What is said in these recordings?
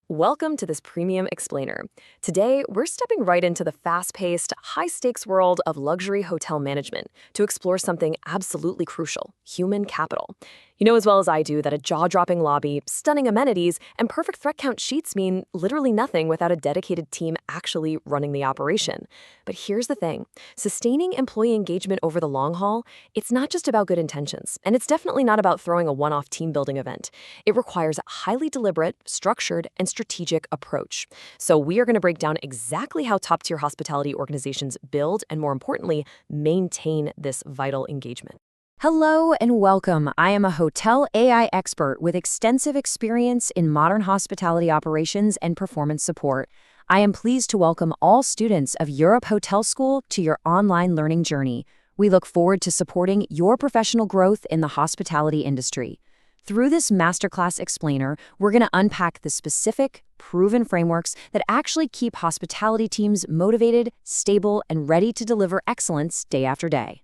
Welcome to this Premium Explainer. Today, we're stepping right into the fast-paced, high-stakes world of luxury hotel management to explore something absolutely crucial: human capital. You know as well as I do that a jaw-dropping lobby, stunning amenities, and perfect threat count sheets mean literally nothing without a dedicated team actually running the operation. But here's the thing: sustaining employee engagement over the long haul, it's not just about good intentions, and it's definitely not about throwing a one-off team-building event. It requires a highly deliberate, structured, and strategic approach. So we are going to break down exactly how top-tier hospitality organizations build and, more importantly, maintain this vital engagement. Hello and welcome. I am a hotel AI expert with extensive experience in modern hospitality operations and performance support. I am pleased to welcome all students of Europe Hotel School to your online learning journey. We look forward to supporting your professional growth in the hospitality industry. Through this masterclass explainer, we're going to unpack the specific, proven frameworks that actually keep hospitality teams motivated, stable, and ready to deliver excellence day after day.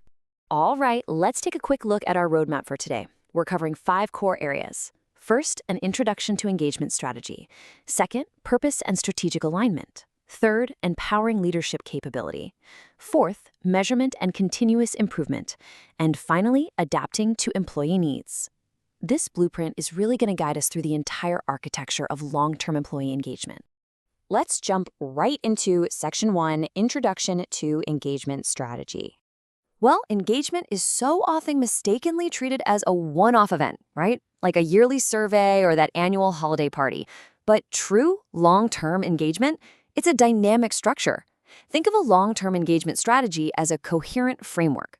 All right, let's take a quick look at our roadmap for today. We're covering 5 core areas. First, an introduction to engagement strategy. Second, purpose and strategic alignment. Third, empowering leadership capability. Fourth, measurement and continuous improvement. And finally, adapting to employee needs. This blueprint is really going to guide us through the entire architecture of long-term employee engagement. Let's jump right into Section 1, Introduction to Engagement Strategy. Well, engagement is so often mistakenly treated as a one-off event, right? Like a yearly survey or that annual holiday party. But true long-term engagement, it's a dynamic structure. Think of a long-term engagement strategy as a coherent framework.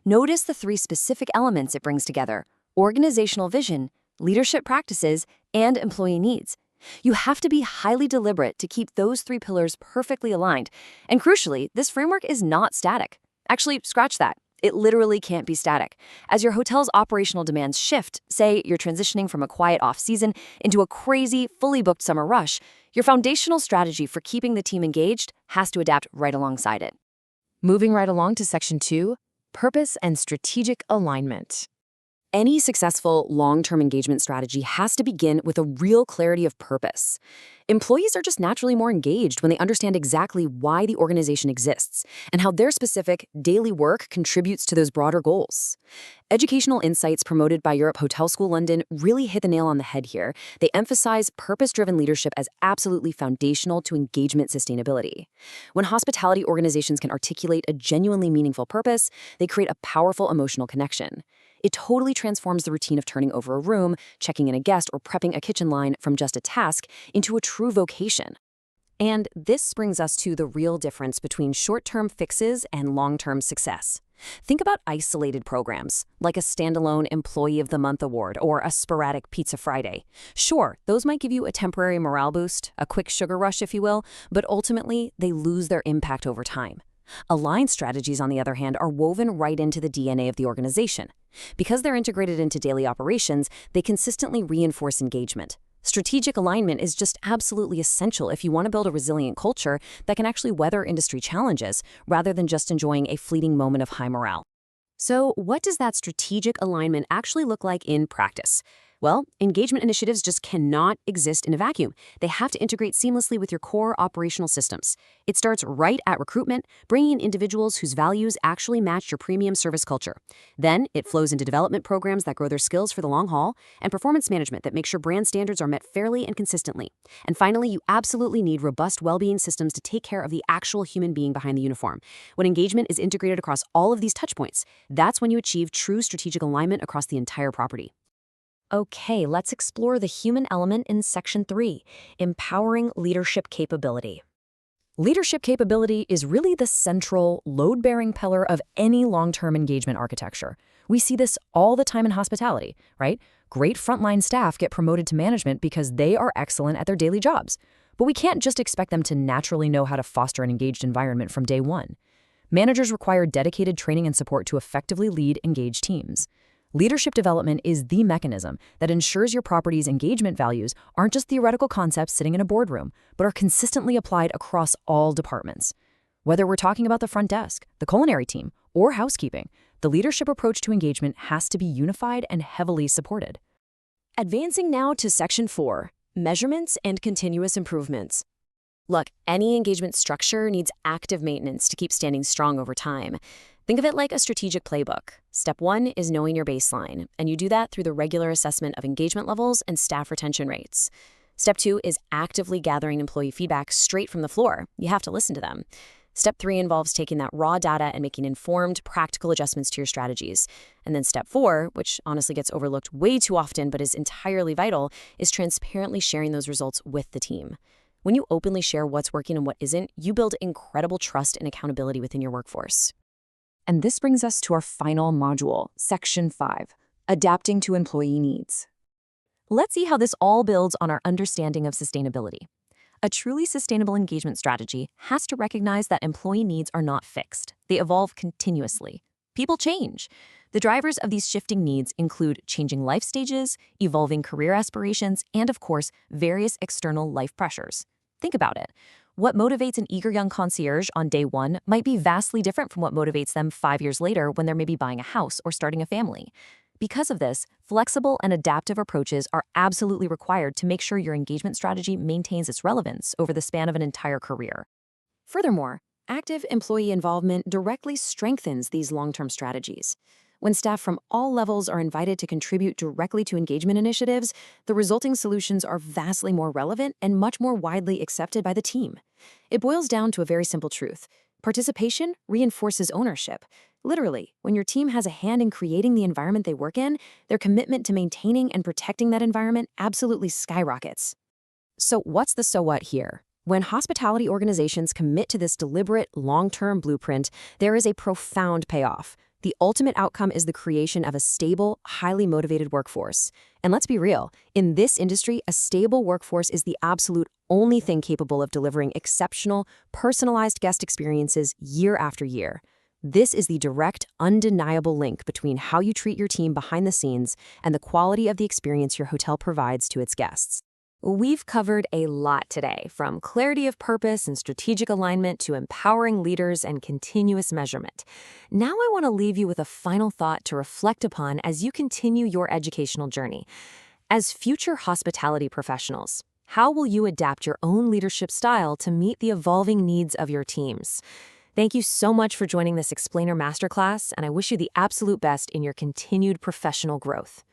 Notice the 3 specific elements it brings together: organizational vision, leadership practices, and employee needs. You have to be highly deliberate to keep those 3 pillars perfectly aligned. And crucially, this framework is not static. Actually, scratch that. It literally can't be static. As your hotel's operational demands shift, say you're transitioning from a quiet off-season into a crazy, fully booked summer rush, your foundational strategy for keeping the team engaged has to adapt right alongside it. Moving right along to Section 2, purpose and strategic alignment. Any successful long-term engagement strategy has to begin with a real clarity of purpose. Employees are just naturally more engaged when they understand exactly why the organization exists and how their specific daily work contributes to those broader goals. Educational insights promoted by Europe Hotel School London really hit the nail on the head here. They emphasize purpose-driven leadership as absolutely foundational to engagement sustainability. When hospitality organizations can articulate a genuinely meaningful purpose, they create a powerful emotional connection. It totally transforms the routine of turning over a room, checking in a guest, or prepping a kitchen line from just a task into a true vocation. And this brings us to the real difference between short-term fixes and long-term success. Think about isolated programs, like a standalone Employee of the Month award or a sporadic Pizza Friday. Sure, those might give you a temporary morale boost, a quick sugar rush, if you will, but ultimately, they lose their impact over time. Aligned strategies, on the other hand, are woven right into the DNA of the organization. Because they're integrated into daily operations, they consistently reinforce engagement. Strategic alignment is just absolutely essential if you want to build a resilient culture that can actually weather industry challenges, rather than just enjoying a fleeting moment of high morale. So, what does that strategic alignment actually look like in practice? Well, engagement initiatives just cannot exist in a vacuum. They have to integrate seamlessly with your core operational systems. It starts right at recruitment, bringing in individuals whose values actually match your premium service culture. Then, it flows into development programs that grow their skills for the long haul, and performance management that makes sure brand standards are met fairly and consistently. And finally, you absolutely need robust well-being systems to take care of the actual human being behind the uniform. When engagement is integrated across all of these touchpoints, that's when you achieve true strategic alignment across the entire property. Okay, let's explore the human element in Section 3, empowering leadership capability. Leadership capability is really the central, load-bearing pillar of any long-term engagement architecture. We see this all the time in hospitality, right? Great frontline staff get promoted to management because they are excellent at their daily jobs. But we can't just expect them to naturally know how to foster an engaged environment from day one. Managers require dedicated training and support to effectively lead engaged teams. Leadership development is the mechanism that ensures your property's engagement values aren't just theoretical concepts sitting in a boardroom, but are consistently applied across all departments. Whether we're talking about the front desk, the culinary team, or housekeeping, the leadership approach to engagement has to be unified and heavily supported. Advancing now to Section 4, measurements and continuous improvements. Look, any engagement structure needs active maintenance to keep standing strong over time. Think of it like a strategic playbook. Step 1 is knowing your baseline, and you do that through the regular assessment of engagement levels and staff retention rates. Step 2 is actively gathering employee feedback straight from the floor. You have to listen to them. Step 3 involves taking that raw data and making informed, practical adjustments to your strategies. And then step 4, which honestly gets overlooked way too often but is entirely vital, is transparently sharing those results with the team. When you openly share what's working and what isn't, you build incredible trust and accountability within your workforce. And this brings us to our final module, Section 5, Adapting to Employee Needs. Let's see how this all builds on our understanding of sustainability. A truly sustainable engagement strategy has to recognize that employee needs are not fixed. They evolve continuously. People change. The drivers of these shifting needs include changing life stages, evolving career aspirations, and of course, various external life pressures. Think about it. What motivates an eager young concierge on day 1 might be vastly different from what motivates them 5 years later when they're maybe buying a house or starting a family. Because of this, flexible and adaptive approaches are absolutely required to make sure your engagement strategy maintains its relevance over the span of an entire career. Furthermore, active employee involvement directly strengthens these long-term strategies. When staff from all levels are invited to contribute directly to engagement initiatives, the resulting solutions are vastly more relevant and much more widely accepted by the team. It boils down to a very simple truth. Participation reinforces ownership. Literally, when your team has a hand in creating the environment they work in, their commitment to maintaining and protecting that environment absolutely skyrockets. So what's the so what here? When hospitality organizations commit to this deliberate, long-term blueprint, there is a profound payoff. The ultimate outcome is the creation of a stable, highly motivated workforce. And let's be real, in this industry, a stable workforce is the absolute only thing capable of delivering exceptional, personalized guest experiences year after year. This is the direct, undeniable link between how you treat your team behind the scenes and the quality of the experience your hotel provides to its guests. We've covered a lot today, from clarity of purpose and strategic alignment to empowering leaders and continuous measurement. Now I want to leave you with a final thought to reflect upon as you continue your educational journey. As future hospitality professionals, how will you adapt your own leadership style to meet the evolving needs of your teams? Thank you so much for joining this Explainer Masterclass, and I wish you the absolute best in your continued professional growth.